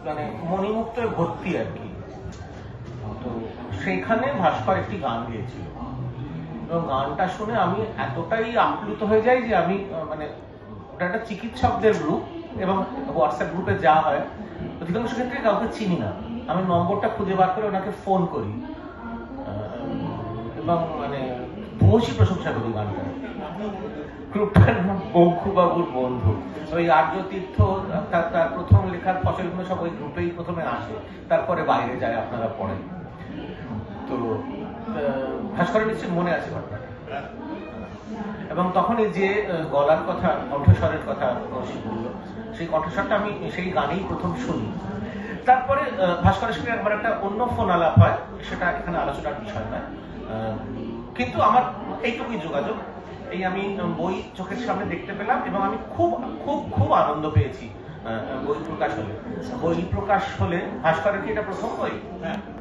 মানে মণিমুক্ত ভর্তি আর কি। তো সেখানে ভাস্কর একটি গান গেয়েছিল এবং গানটা শুনে আমি এতটাই আপ্লুত হয়ে যাই যে আমি মানে ওটা একটা চিকিৎসকদের গ্রুপ এবং হোয়াটসঅ্যাপ গ্রুপে যা হয় অধিকাংশ ক্ষেত্রে কাউকে চিনি না, আমি নম্বরটা খুঁজে বার করে ওনাকে ফোন করি এবং মানে ভূয়সী প্রশংসা করি গানটা। গ্রুপটার নাম বঙ্কুবাবুর বন্ধু। ওই আর্য তীর্থ তার প্রথম লেখার ফসলগুলো সব ওই গ্রুপেই প্রথমে আসে, তারপরে বাইরে যায়, আপনারা পড়েন। তো ভাস্করের নিশ্চয় মনে আছে ঘটনা। এবং তখন এই যে গলার কথা, কণ্ঠস্বরের কথা বলল, সেই কণ্ঠস্বরটা আমি সেই গানেই প্রথম শুনি। তারপরে ভাস্করের সঙ্গে একবার একটা অন্য ফোন আলাপ হয়, সেটা এখানে আলোচনার বিষয় নয়, কিন্তু আমার এইটুকুই যোগাযোগ। এই আমি বই চোখের সামনে দেখতে পেলাম এবং আমি খুব খুব খুব আনন্দ পেয়েছি বই প্রকাশ হলে। বই প্রকাশ হলে ভাস্করের কি এটা প্রথম বই?